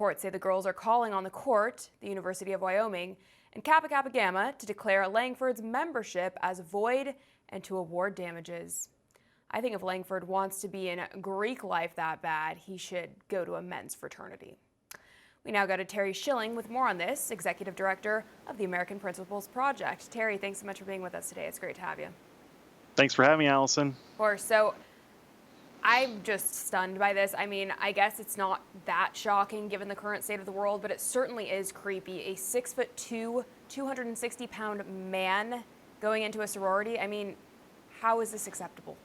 Reports say the girls are calling on the court, the University of Wyoming, and Kappa Kappa Gamma to declare Langford's membership as void and to award damages. I think if Langford wants to be in Greek life that bad, he should go to a men's fraternity. We now go to Terry Schilling with more on this, Executive Director of the American Principles Project. Terry, thanks so much for being with us today. It's great to have you. Thanks for having me, Allison. Of course. So I'm just stunned by this. I mean, I guess it's not that shocking given the current state of the world, but it certainly is creepy. A 6'2", 260-pound man going into a sorority. I mean, how is this acceptable?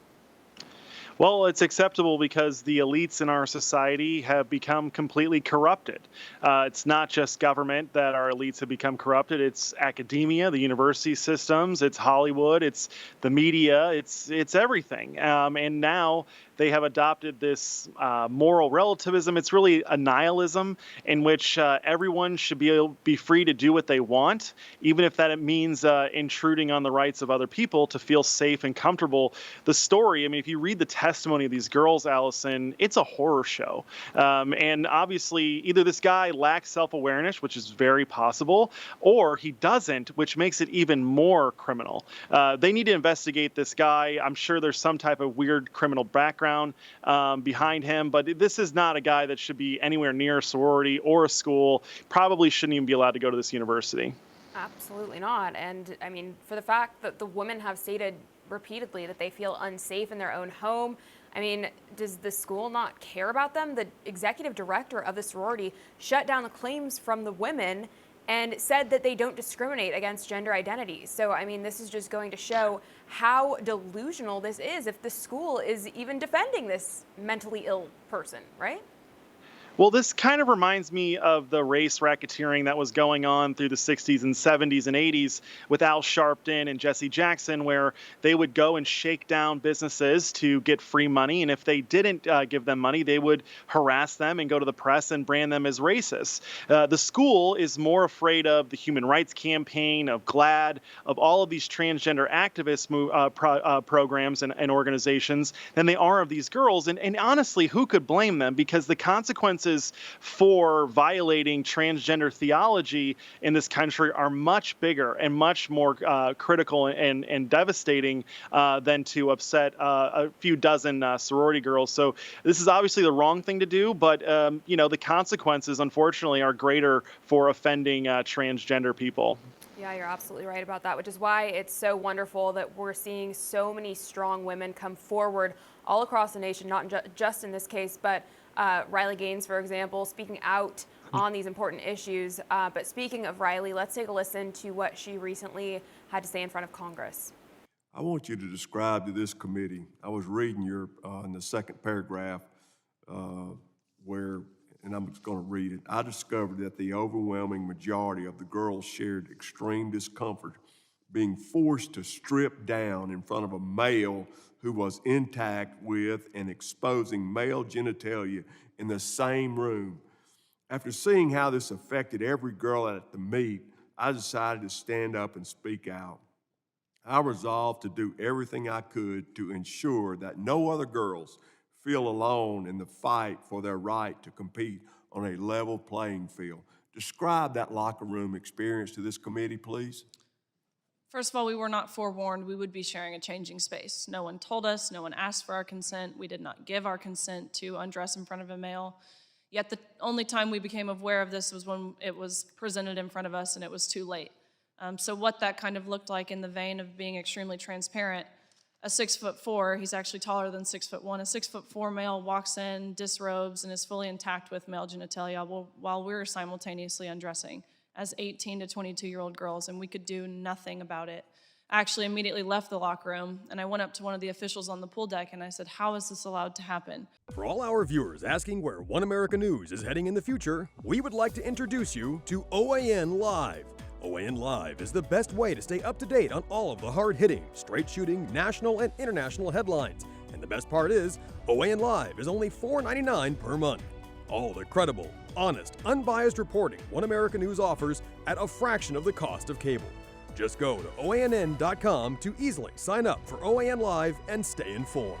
Well, it's acceptable because the elites in our society have become completely corrupted. It's not just government that our elites have become corrupted. It's academia, the university systems, it's Hollywood, it's the media, it's everything. And now they have adopted this moral relativism. It's really a nihilism in which everyone should be free to do what they want, even if that means intruding on the rights of other people to feel safe and comfortable. The story, I mean, if you read the testimony of these girls, Allison, it's a horror show. And obviously, either this guy lacks self-awareness, which is very possible, or he doesn't, which makes it even more criminal. They need to investigate this guy. I'm sure there's some type of weird criminal background behind him, but this is not a guy that should be anywhere near a sorority or a school. Probably shouldn't even be allowed to go to this university. Absolutely not. And I mean, for the fact that the women have stated repeatedly that they feel unsafe in their own home, I mean, does the school not care about them? The executive director of the sorority shut down the claims from the women and said that they don't discriminate against gender identities. So, I mean, this is just going to show how delusional this is if the school is even defending this mentally ill person, right? Well, this kind of reminds me of the race racketeering that was going on through the 60s and 70s and 80s with Al Sharpton and Jesse Jackson, where they would go and shake down businesses to get free money. And if they didn't give them money, they would harass them and go to the press and brand them as racist. The school is more afraid of the Human Rights Campaign, of GLAAD, of all of these transgender activist programs and organizations than they are of these girls. And honestly, who could blame them? Because the consequences for violating transgender theology in this country are much bigger and much more critical and devastating than to upset a few dozen sorority girls. So this is obviously the wrong thing to do, but the consequences, unfortunately, are greater for offending transgender people. Yeah, you're absolutely right about that, which is why it's so wonderful that we're seeing so many strong women come forward all across the nation, not just in this case, but Riley Gaines, for example, speaking out on these important issues. But speaking of Riley, let's take a listen to what she recently had to say in front of Congress. I want you to describe to this committee, I was reading your, in the second paragraph where, and I'm just going to read it, I discovered that the overwhelming majority of the girls shared extreme discomfort being forced to strip down in front of a male who was intact with and exposing male genitalia in the same room. After seeing how this affected every girl at the meet, I decided to stand up and speak out. I resolved to do everything I could to ensure that no other girls feel alone in the fight for their right to compete on a level playing field. Describe that locker room experience to this committee, please. First of all, we were not forewarned we would be sharing a changing space. No one told us, no one asked for our consent. We did not give our consent to undress in front of a male. Yet the only time we became aware of this was when it was presented in front of us and it was too late. So what that kind of looked like in the vein of being extremely transparent, a 6'4", he's actually taller than 6'1", a 6'4" male walks in, disrobes, and is fully intact with male genitalia while we're simultaneously undressing as 18 to 22-year-old girls, and we could do nothing about it. I actually immediately left the locker room, and I went up to one of the officials on the pool deck, and I said, how is this allowed to happen? For all our viewers asking where One America News is heading in the future, we would like to introduce you to OAN Live. OAN Live is the best way to stay up to date on all of the hard-hitting, straight-shooting, national and international headlines. And the best part is, OAN Live is only $4.99 per month. All the credible, honest, unbiased reporting One America News offers at a fraction of the cost of cable. Just go to OANN.com to easily sign up for OAN Live and stay informed.